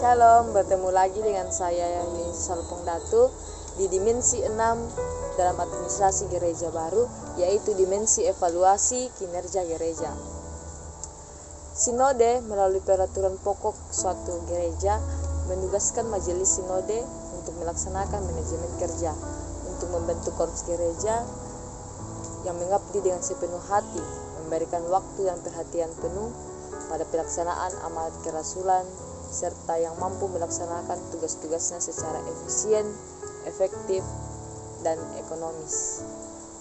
Shalom, bertemu lagi dengan saya Yuni Salpong Datu di dimensi 6 dalam administrasi gereja baru, yaitu dimensi evaluasi kinerja gereja. Sinode melalui peraturan pokok suatu gereja menugaskan majelis sinode untuk melaksanakan manajemen kerja, untuk membentuk korps gereja yang mengabdi dengan sepenuh hati, memberikan waktu dan perhatian penuh pada pelaksanaan amanat kerasulan, serta yang mampu melaksanakan tugas-tugasnya secara efisien, efektif, dan ekonomis.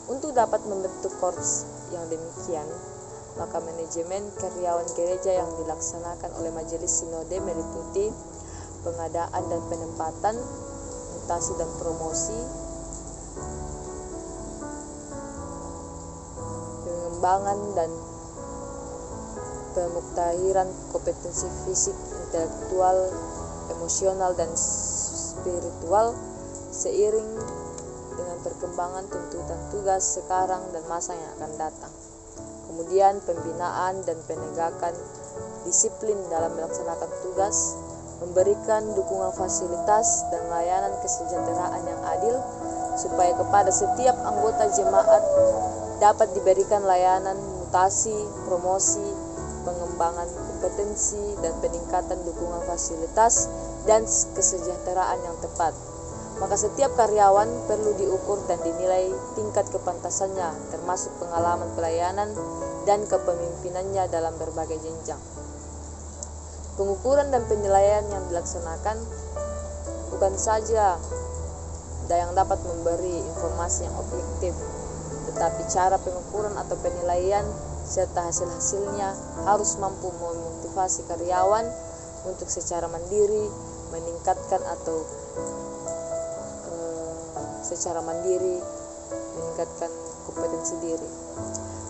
Untuk dapat membentuk korps yang demikian, maka manajemen karyawan gereja yang dilaksanakan oleh majelis sinode meliputi pengadaan dan penempatan, mutasi dan promosi, pengembangan dan pemuktahiran kompetensi fisik, intelektual, emosional, dan spiritual seiring dengan perkembangan tuntutan tugas sekarang dan masa yang akan datang. Kemudian pembinaan dan penegakan disiplin dalam melaksanakan tugas, memberikan dukungan fasilitas dan layanan kesejahteraan yang adil supaya kepada setiap anggota jemaat dapat diberikan layanan mutasi, promosi, pengembangan kompetensi, dan peningkatan dukungan fasilitas dan kesejahteraan yang tepat. Maka setiap karyawan perlu diukur dan dinilai tingkat kepantasannya, termasuk pengalaman pelayanan dan kepemimpinannya dalam berbagai jenjang. Pengukuran dan penilaian yang dilaksanakan bukan saja yang dapat memberi informasi yang objektif, tetapi cara pengukuran atau penilaian serta hasil-hasilnya harus mampu memotivasi karyawan untuk secara mandiri meningkatkan kompetensi diri.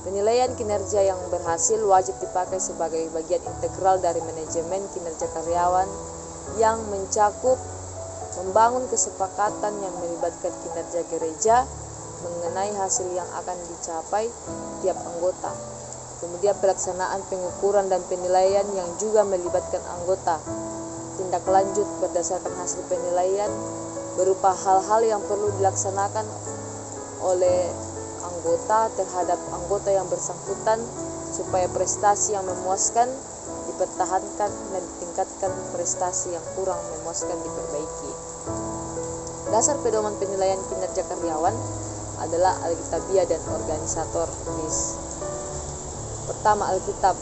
Penilaian kinerja yang berhasil wajib dipakai sebagai bagian integral dari manajemen kinerja karyawan yang mencakup membangun kesepakatan yang melibatkan kinerja gereja mengenai hasil yang akan dicapai tiap anggota. Kemudian pelaksanaan pengukuran dan penilaian yang juga melibatkan anggota. Tindak lanjut berdasarkan hasil penilaian berupa hal-hal yang perlu dilaksanakan oleh anggota terhadap anggota yang bersangkutan supaya prestasi yang memuaskan dipertahankan dan ditingkatkan, prestasi yang kurang memuaskan diperbaiki. Dasar pedoman penilaian kinerja karyawan adalah Alkitabiah dan organisatoris. Pertama, Alkitab,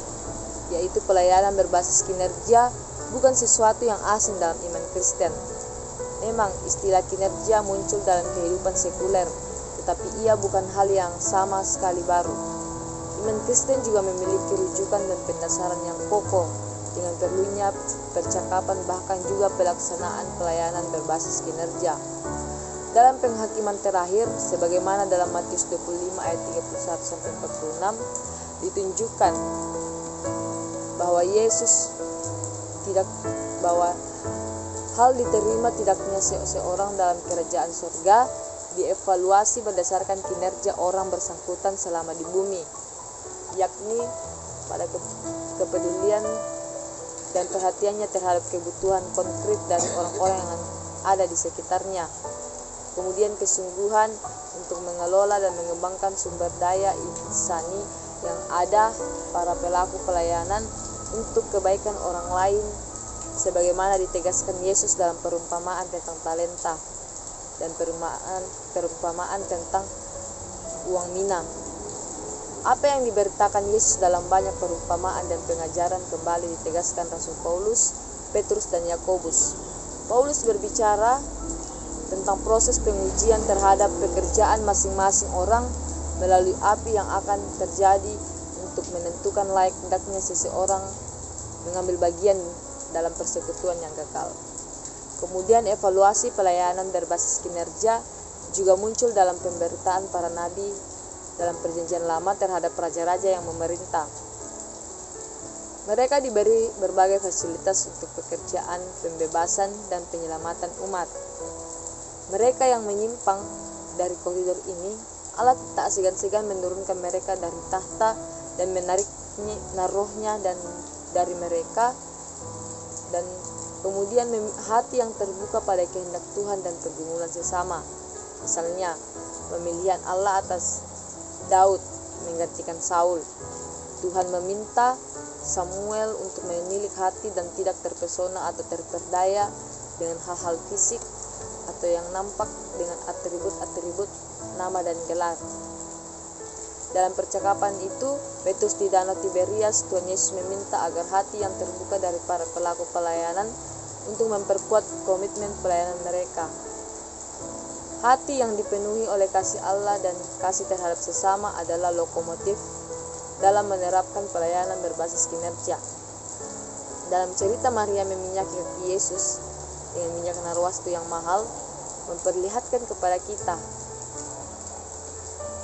yaitu pelayanan berbasis kinerja bukan sesuatu yang asing dalam iman Kristen. Memang istilah kinerja muncul dalam kehidupan sekuler, tetapi ia bukan hal yang sama sekali baru. Iman Kristen juga memiliki rujukan dan pendasaran yang kokoh dengan perlunya percakapan bahkan juga pelaksanaan pelayanan berbasis kinerja. Dalam penghakiman terakhir, sebagaimana dalam Matius 25 ayat 31-46, ditunjukkan bahwa hal diterima tidaknya seseorang dalam kerajaan surga dievaluasi berdasarkan kinerja orang bersangkutan selama di bumi, yakni pada kepedulian dan perhatiannya terhadap kebutuhan konkret dari orang-orang yang ada di sekitarnya. Kemudian kesungguhan untuk mengelola dan mengembangkan sumber daya insani yang ada para pelaku pelayanan untuk kebaikan orang lain, sebagaimana ditegaskan Yesus dalam perumpamaan tentang talenta dan perumpamaan tentang uang mina. Apa yang diberitakan Yesus dalam banyak perumpamaan dan pengajaran kembali ditegaskan Rasul Paulus, Petrus, dan Yakobus. Paulus berbicara tentang proses pengujian terhadap pekerjaan masing-masing orang melalui api yang akan terjadi untuk menentukan layak hendaknya seseorang mengambil bagian dalam persekutuan yang kekal. Kemudian evaluasi pelayanan berbasis kinerja juga muncul dalam pemberitaan para nabi dalam perjanjian lama terhadap raja-raja yang memerintah. Mereka diberi berbagai fasilitas untuk pekerjaan, pembebasan, dan penyelamatan umat. Mereka yang menyimpang dari koridor ini, Allah tak segan-segan menurunkan mereka dari tahta dan menaruhnya dan dari mereka dan Kemudian hati yang terbuka pada kehendak Tuhan dan pergumulan sesama. Misalnya, pemilihan Allah atas Daud menggantikan Saul. Tuhan meminta Samuel untuk menilik hati dan tidak terpesona atau terperdaya dengan hal-hal fisik atau yang nampak dengan atribut-atribut nama dan gelar. Dalam percakapan itu, Petrus di Danau Tiberias, Tuhan Yesus meminta agar hati yang terbuka dari para pelaku pelayanan untuk memperkuat komitmen pelayanan mereka. Hati yang dipenuhi oleh kasih Allah dan kasih terhadap sesama adalah lokomotif dalam menerapkan pelayanan berbasis kinerja. Dalam cerita Maria meminyaki kaki Yesus dengan minyak narwastu yang mahal, memperlihatkan kepada kita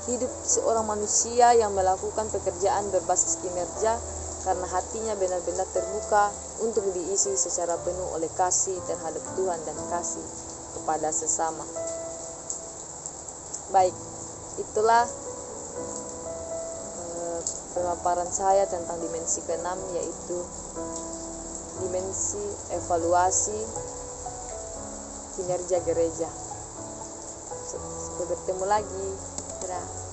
hidup seorang manusia yang melakukan pekerjaan berbasis kinerja karena hatinya benar-benar terbuka untuk diisi secara penuh oleh kasih terhadap Tuhan dan kasih kepada sesama. Baik, itulah pemaparan saya tentang dimensi ke-6, yaitu dimensi evaluasi kinerja gereja. Sampai bertemu lagi. Dadah.